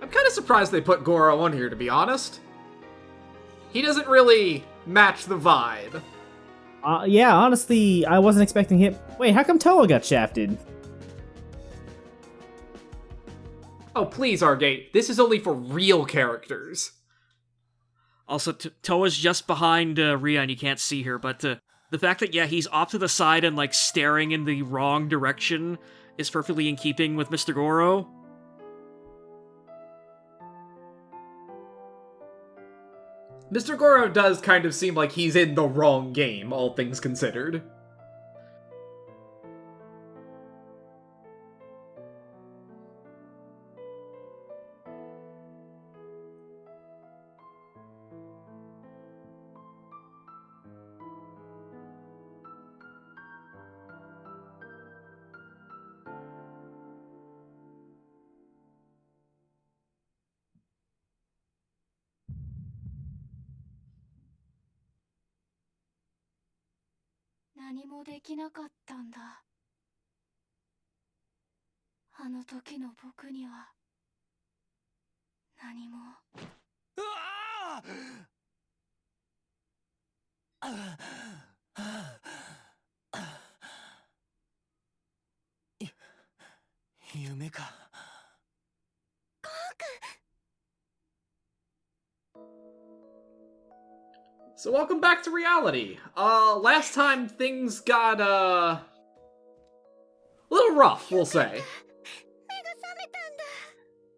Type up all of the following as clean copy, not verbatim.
I'm kind of surprised they put Goro on here, to be honest. He doesn't really match the vibe. Yeah, honestly, I wasn't expecting him. Wait, how come Toa got shafted? Oh, please, Argate. This is only for real characters. Also, Toa's just behind Ria and you can't see her, but the fact that, yeah, he's off to the side and, like, staring in the wrong direction is perfectly in keeping with Mr. Goro. Mr. Goro does kind of seem like he's in the wrong game, all things considered. So welcome back to reality. Last time things got, a little rough, we'll say.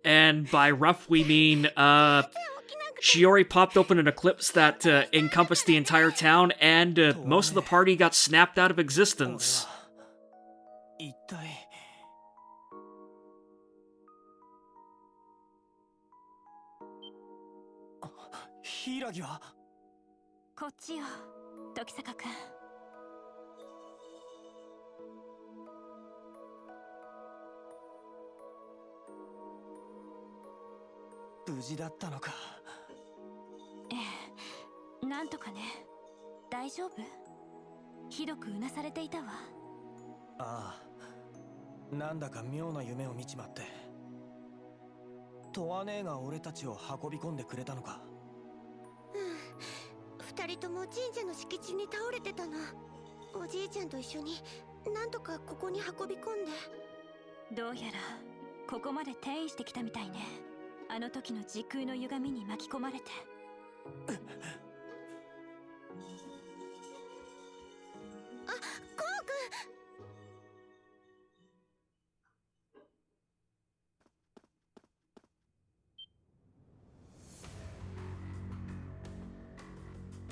And by rough, we mean, Shiori popped open an eclipse that encompassed the entire town, and most of the party got snapped out of existence.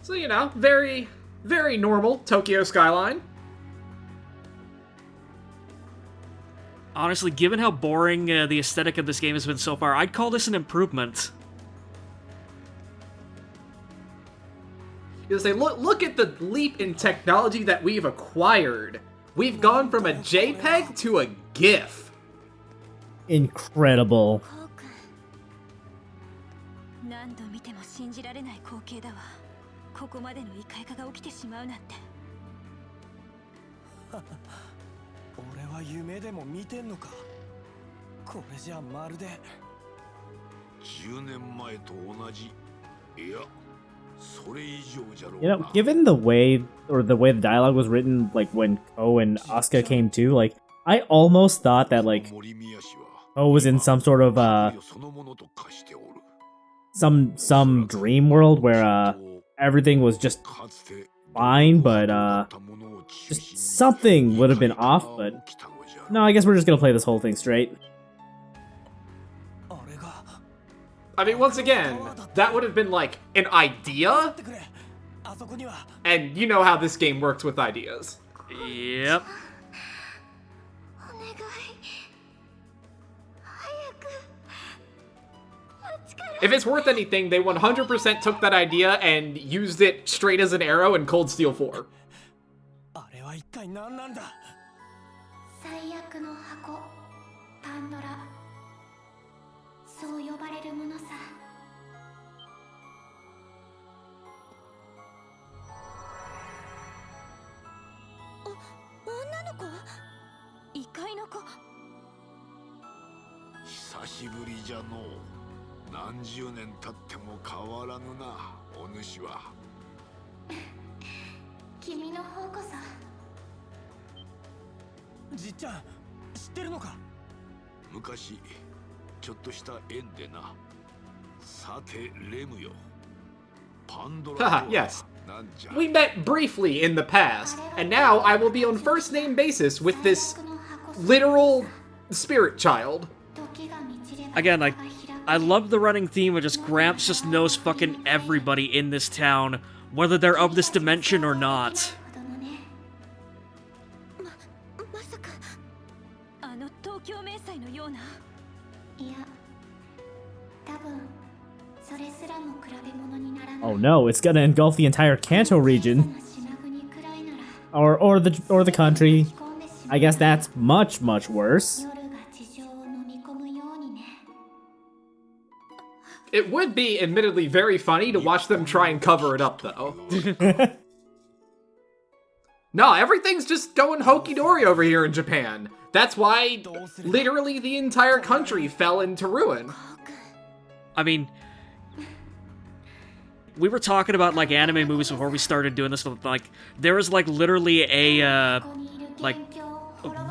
So, you know, very, very normal Tokyo skyline. Honestly, given how boring the aesthetic of this game has been so far, I'd call this an improvement. You say, look at the leap in technology that we've acquired. We've gone from a JPEG to a GIF. Incredible. You know, given the way the dialogue was written, like when Ko and Asuka came to, like I almost thought that like Ko was in some sort of some dream world where everything was just fine, but just something would have been off. But no, I guess we're just gonna play this whole thing straight. I mean, once again, that would have been like an idea, and you know how this game works with ideas. Yep. If it's worth anything, they 100% took that idea and used it straight as an arrow in Cold Steel 4. 何十年経っても変わらぬな、お主は。君の方こそ。じっちゃん、知ってるのか？昔ちょっとした縁でな。さてレムよ、パンドラと Haha, は yes. なんじゃ。 We met briefly in the past, and now I will be on first name basis with this literal spirit child. Again, I love the running theme of just Gramps just knows fucking everybody in this town, whether they're of this dimension or not. まさかあの東京明細のような。いや、多分それすらも比べ物にならない。 Oh no, it's gonna engulf the entire Kanto region. Or the country. I guess that's much worse. It would be, admittedly, very funny to watch them try and cover it up, though. No, everything's just going hokey-dory over here in Japan. That's why, literally, the entire country fell into ruin. I mean, we were talking about, like, anime movies before we started doing this, but, like, there was, like, literally a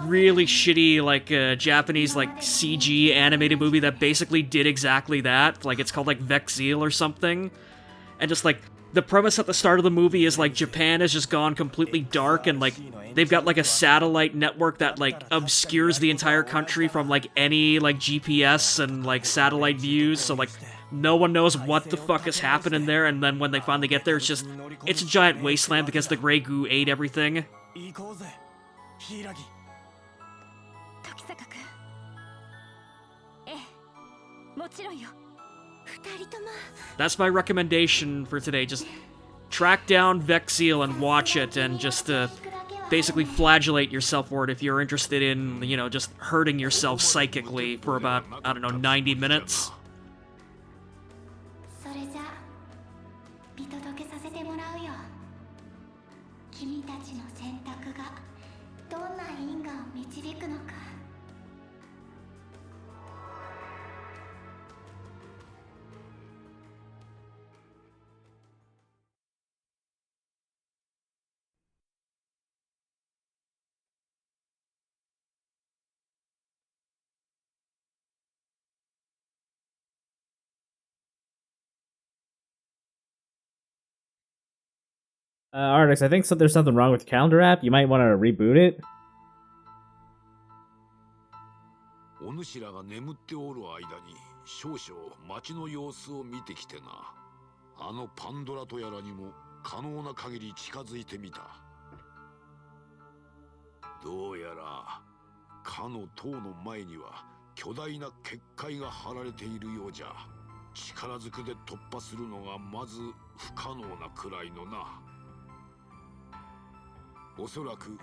really shitty, like, Japanese, like, CG animated movie that basically did exactly that. Like, it's called, like, Vexil or something. And just, like, the premise at the start of the movie is, like, Japan has just gone completely dark, and, like, they've got, like, a satellite network that, like, obscures the entire country from, like, any, like, GPS and, like, satellite views, so, like, no one knows what the fuck is happening there, and then when they finally get there, it's a giant wasteland because the gray goo ate everything. That's my recommendation for today. Just track down Vexil and watch it, and just basically flagellate yourself for it if you're interested in, you know, just hurting yourself psychically for about, I don't know, 90 minutes. それじゃあ見届けさせてもらうよ。君たちの選択がどんな因果を導くのか。Artix, I think there's something wrong with the calendar app. You might want to reboot it. お主らが眠っておる間に少々町の様子を見てきてな。あのパンドラとやらにも可能な限り近づいてみた。どうやらかの塔の前には巨大な結界が張られているようじゃ。力ずくで突破するのがまず不可能なくらいのな。おそらく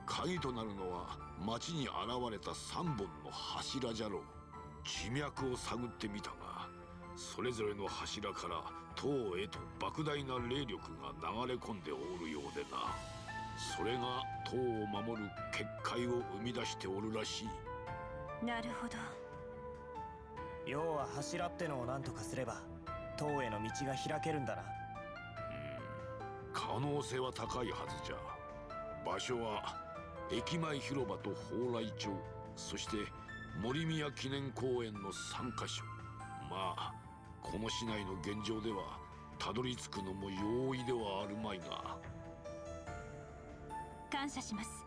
鍵となるのは町に現れた3本の柱じゃろう。地脈を探ってみたが、それぞれの柱から塔へと莫大な霊力が流れ込んでおるようでな。それが塔を守る結界を生み出しておるらしい。なるほど。要は柱ってのを何とかすれば塔への道が開けるんだな。可能性は高いはずじゃ。場所は駅前広場と蓬莱町、そして森宮記念公園の3カ所。まあこの市内の現状ではたどり着くのも容易ではあるまいが。感謝します。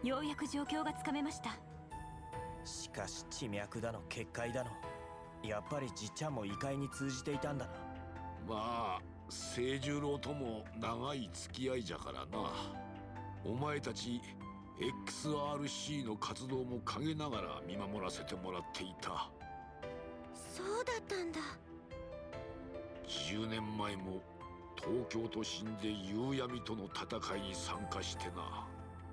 ようやく状況がつかめました。しかし地脈だの結界だの、やっぱりじっちゃんも異界に通じていたんだな。まあ清十郎とも長い付き合いじゃからな。お前たち XRC の活動も陰ながら見守らせてもらっていた。そうだったんだ。10年前も東京都心で夕闇との戦いに参加してな。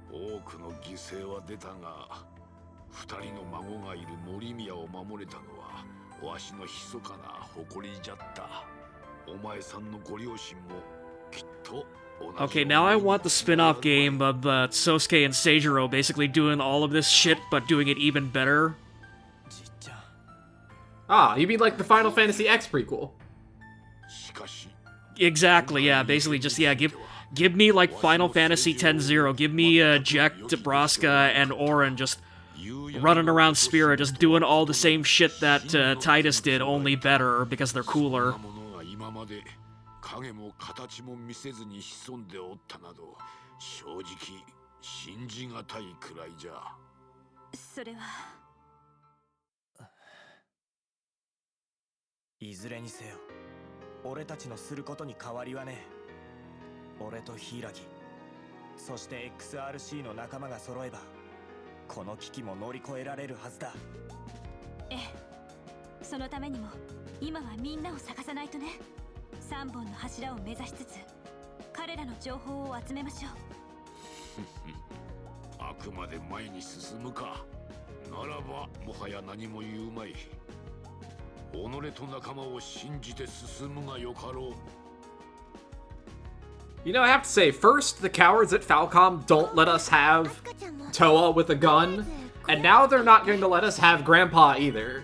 多くの犠牲は出たが、2人の孫がいる森宮を守れたのはわしの密かな誇りじゃった。お前さんのご両親もきっと。Okay, now I want the spin-off game of Sosuke and Seijiro basically doing all of this shit, but doing it even better. Ah, you mean like the Final Fantasy X prequel? Exactly, yeah, basically just, yeah, give me, like, Final Fantasy X-0, give me, Jack, Dabraska, and Auron just running around Spira, just doing all the same shit that, Titus did, only better, because they're cooler. 影も形も見せずに潜んでおったなど正直信じがたいくらいじゃそれはいずれにせよ俺たちのすることに変わりはねえ俺と柊そして XRC の仲間が揃えばこの危機も乗り越えられるはずだええそのためにも今はみんなを探さないとね3本の柱を目指しつつ彼らの情報を集めましょうあくまで前に進むかならばもはや何も言うまい己と仲間を信じて進むがよかろう You know, I have to say, first, the cowards at Falcom don't let us have Toa with a gun, and now they're not going to let us have Grandpa either.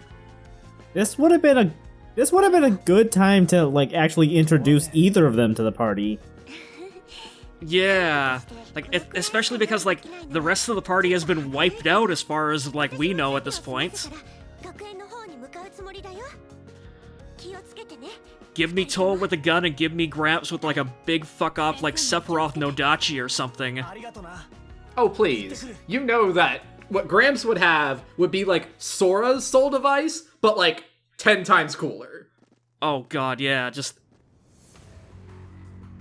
This would have been a good time to, like, actually introduce either of them to the party. Yeah, like, especially because, like, the rest of the party has been wiped out as far as, like, we know at this point. Give me Toa with a gun and give me Gramps with, like, a big fuck-off, like, Sephiroth Nodachi or something. Oh, please. You know that what Gramps would have would be, like, Sora's soul device, but, like, 10 times cooler. Oh god, yeah, just...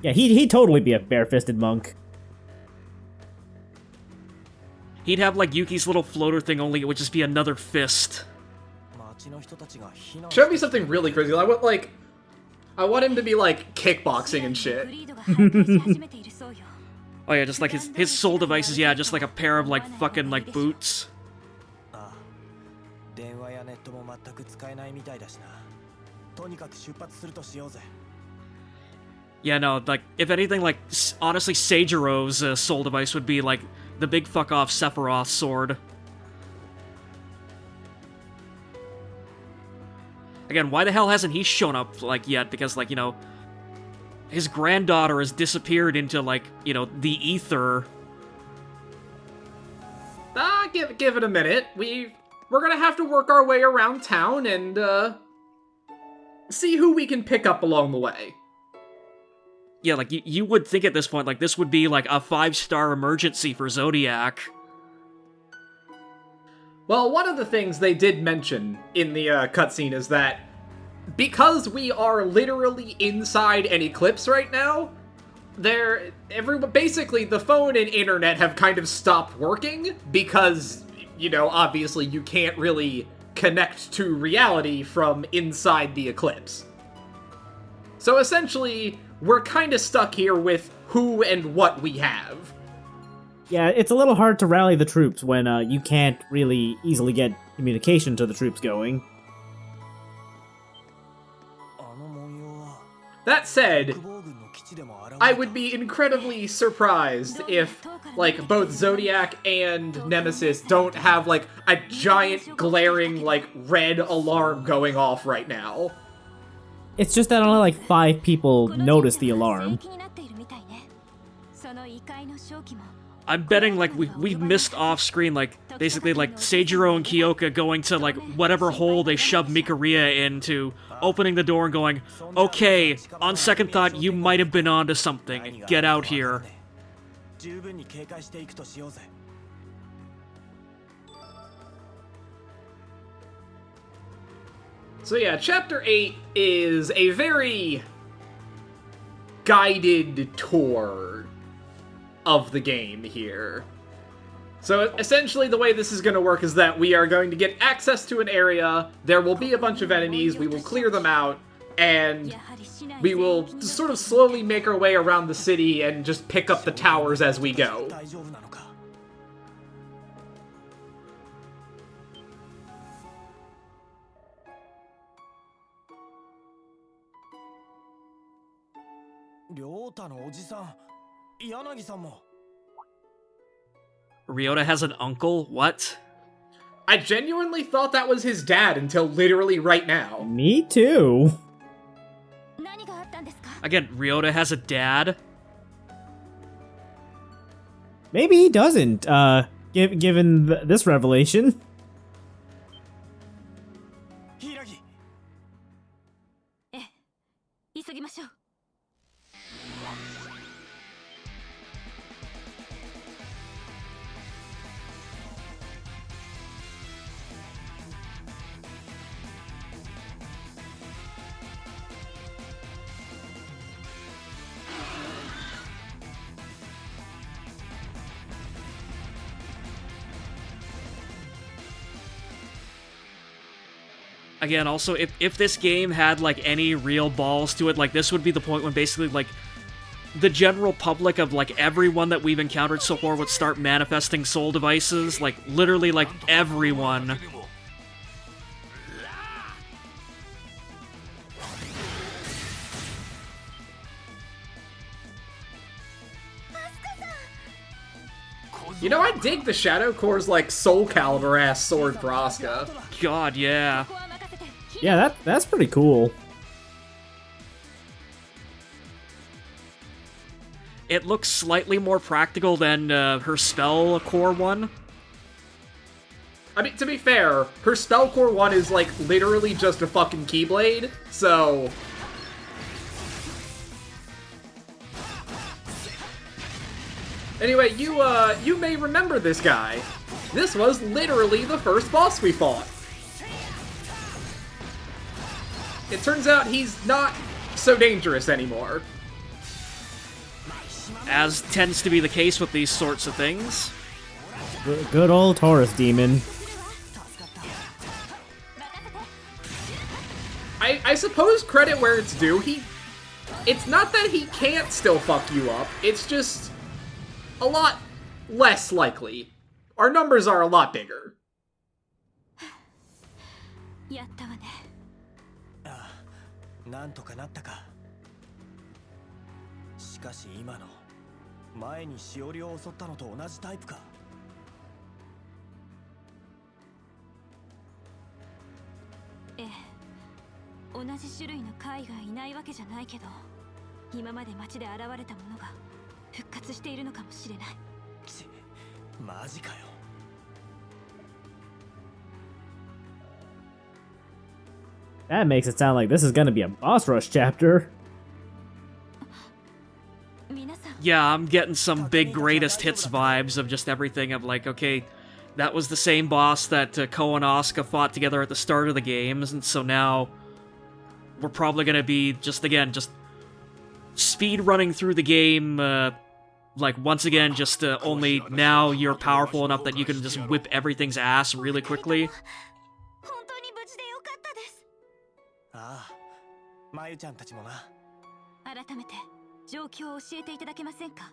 Yeah, he'd totally be a bare-fisted monk. He'd have, like, Yuki's little floater thing, only it would just be another fist. Show me something really crazy. I want him to be, like, kickboxing and shit. Oh yeah, just like his soul devices, yeah, just like a pair of, like, fucking, like, boots. Yeah, no, like, if anything, like, honestly, Seijiro's soul device would be, like, the big fuck-off Sephiroth sword. Again, why the hell hasn't he shown up, like, yet? Because, like, you know, his granddaughter has disappeared into, like, you know, the ether. Give it a minute. We're gonna have to work our way around town and, see who we can pick up along the way. Yeah, like, you would think at this point, like, this would be, like, a 5-star emergency for Zodiac. Well, one of the things they did mention in the cutscene is that because we are literally inside an eclipse right now, basically the phone and internet have kind of stopped working because, you know, obviously you can't really connect to reality from inside the eclipse. So essentially, we're kind of stuck here with who and what we have. Yeah, it's a little hard to rally the troops when you can't really easily get communication to the troops going. That said, I would be incredibly surprised if, like, both Zodiac and Nemesis don't have, like, a giant glaring, like, red alarm going off right now. It's just that only, like, 5 people notice the alarm. I'm betting, like, we've missed off-screen, like, basically, like, Seijiro and Kyoka going to, like, whatever hole they shoved Mikariya into, opening the door and going, okay, on second thought, you might have been onto something. Get out here. So yeah, Chapter 8 is a very guided tour of the game here. So essentially the way this is going to work is that we are going to get access to an area, there will be a bunch of enemies, we will clear them out, and we will sort of slowly make our way around the city and just pick up the towers as we go. Ryota has an uncle? What? I genuinely thought that was his dad until literally right now. Me too. 何があったんですか？ Again, Ryota has a dad. Maybe he doesn't, given this revelation. 柊。ええ、急ぎましょう。Again, also, if this game had, like, any real balls to it, like, this would be the point when basically, like, the general public of, like, everyone that we've encountered so far would start manifesting soul devices. Like, literally, like, everyone. You know, I dig the Shadow Core's, like, Soul Calibur-ass sword for Asuka. God, yeah. ここは任せて。 Yeah, that's pretty cool. It looks slightly more practical than her spell core one. I mean, to be fair, her Spell Core 1 is, like, literally just a fucking Keyblade, so... Anyway, you may remember this guy. This was literally the first boss we fought. It turns out he's not so dangerous anymore. As tends to be the case with these sorts of things. Good old Taurus demon. I suppose credit where it's due, it's not that he can't still fuck you up, it's just a lot less likely. Our numbers are a lot bigger. やったわね。ああ、なんとかなったか。しかし今の前にしおりを襲ったのと同じタイプか。ええ、同じ種類の怪がいないわけじゃないけど、今まで街で現れたものが復活しているのかもしれない。ち、マジかよ。That makes it sound like this is gonna be a boss rush chapter. 皆さん、 Yeah, I'm getting some big greatest hits vibes of just everything of like, okay, that was the same boss that Ko and Asuka fought together at the start of the games, and so now we're probably gonna be just speed running through the game, like once again, just only now you're powerful enough that you can just whip everything's ass really quickly. 本当に無事でよかったです。ああ、まゆちゃんたちもな。改めて状況を教えていただけませんか？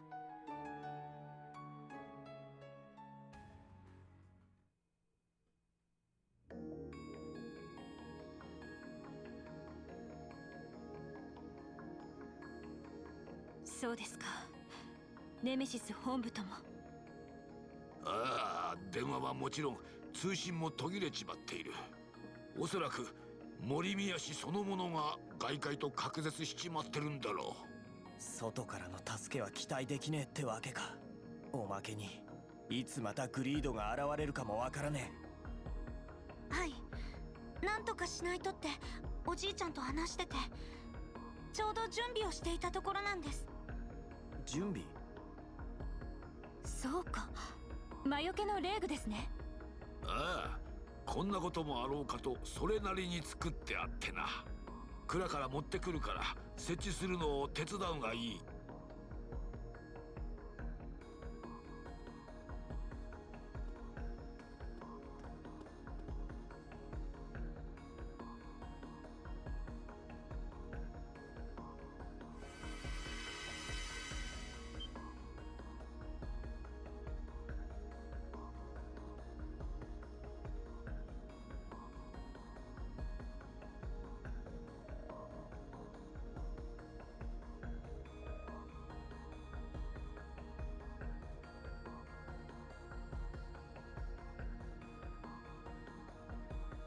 そうですか。ネメシス本部とも。ああ、電話はもちろん通信も途切れちまっている。おそらく森宮氏そのものが外界と隔絶しちまってるんだろう。外からの助けは期待できねえってわけか。おまけにいつまたグリードが現れるかもわからねえ。はい。なんとかしないとっておじいちゃんと話してて、ちょうど準備をしていたところなんです。準備？そうか。魔除けのレーグですね。ああ、こんなこともあろうかとそれなりに作ってあってな。蔵から持ってくるから設置するのを手伝うがいい。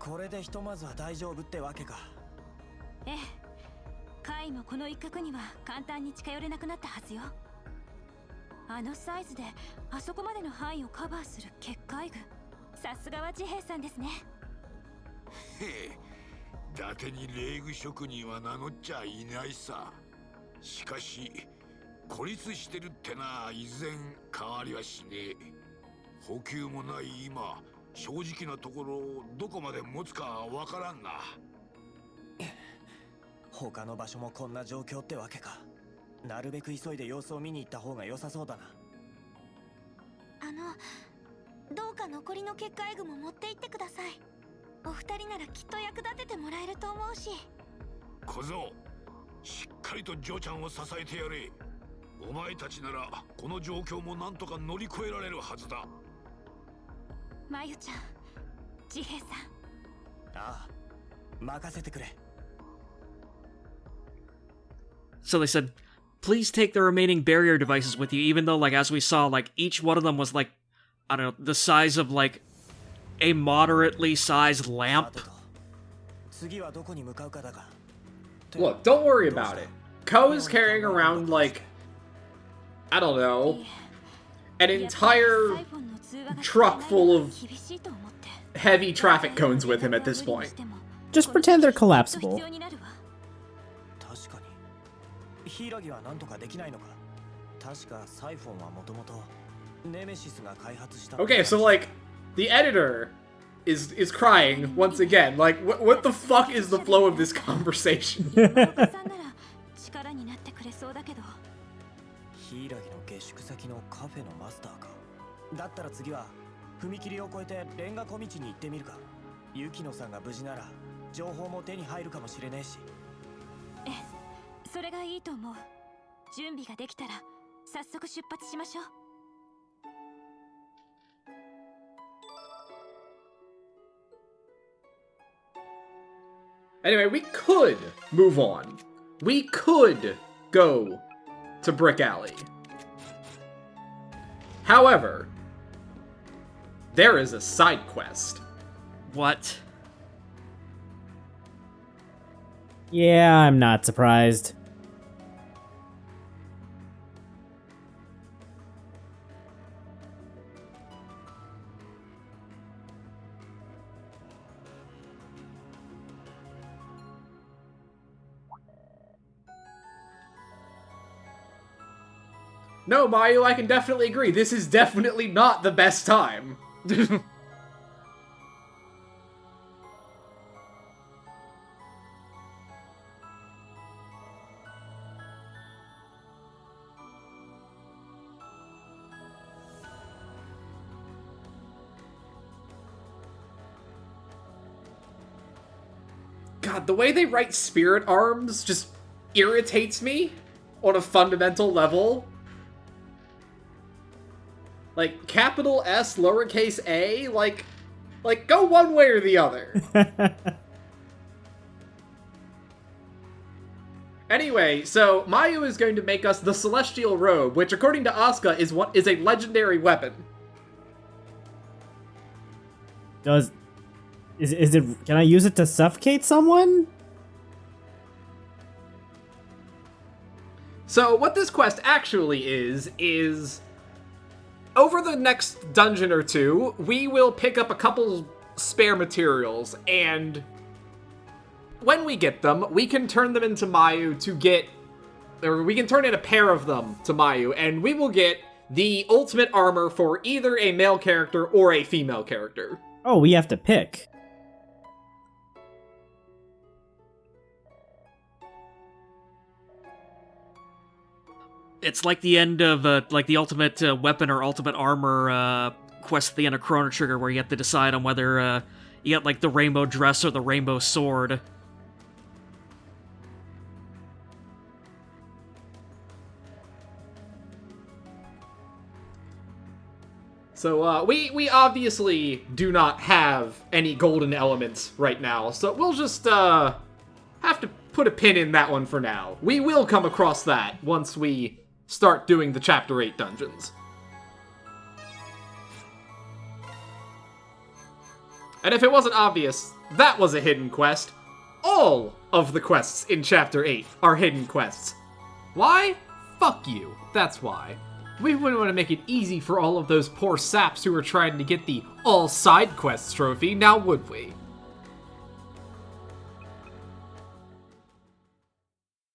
これでひとまずは大丈夫ってわけか。ええ、カイもこの一角には簡単に近寄れなくなったはずよ。あのサイズであそこまでの範囲をカバーする結界具、さすがは治兵衛さんですね。へえ、伊達に霊具職人は名乗っちゃいないさ。しかし孤立してるってな、依然変わりはしねえ。補給もない今、正直なところどこまで持つかわからんな。他の場所もこんな状況ってわけか。なるべく急いで様子を見に行った方が良さそうだな。どうか残りの結界具も持って行ってください。お二人ならきっと役立ててもらえると思うし。小僧、しっかりと嬢ちゃんを支えてやれ。お前たちならこの状況もなんとか乗り越えられるはずだ。まゆちゃん、治兵衛さん。ああ、任せてくれ。So they said, please take the remaining barrier devices with you, even though, like, as we saw, like, each one of them was, like, I don't know, the size of, like, a moderately sized lamp. 次はどこに向かうかだが。 Look, don't worry about it. Ko is carrying around, like, I don't know, an entire truck full of heavy traffic cones with him at this point. Just pretend they're collapsible. 確かに。ヒイラギはなんとかできないのか。確かサイフォンはもともとネメシスが開発した。 Okay, so like, the editor is crying once again. Like, what the fuck is the flow of this conversation? 力になってくれそうだけど。ヒイラギの下宿先のカフェのマスターか。だったら次は踏切を越えてレンガ小道に行ってみるか。ユキノさんが無事なら情報も手に入るかもしれねえし。ええ、それがいいと思う。準備ができたら早速出発しましょう。 Anyway, we could move on. We could go to Brick Alley. However, there is a side quest. What? Yeah, I'm not surprised. No, Mayu, I can definitely agree. This is definitely not the best time. God, the way they write spirit arms just irritates me on a fundamental level. Like, capital S, lowercase a, like, go one way or the other. Anyway, so Mayu is going to make us the Celestial Robe, which, according to Asuka, is a legendary weapon. Is it? Can I use it to suffocate someone? So what this quest actually is over the next dungeon or two, we will pick up a couple spare materials, and when we get them, we can turn them into Mayu to get, or we can turn in a pair of them to Mayu, and we will get the ultimate armor for either a male character or a female character. Oh, we have to pick. It's like the end of, like the ultimate weapon or ultimate armor quest at the end of Chrono Trigger, where you have to decide on whether you get, like, the rainbow dress or the rainbow sword. So, we obviously do not have any golden elements right now, so we'll just, have to put a pin in that one for now. We will come across that once we start doing the Chapter 8 dungeons. And if it wasn't obvious, That was a hidden quest. All of the quests in Chapter 8 are hidden quests. Why? Fuck you. That's why. We wouldn't want to make it easy for all of those poor saps who were trying to get the all side quests trophy, now would we?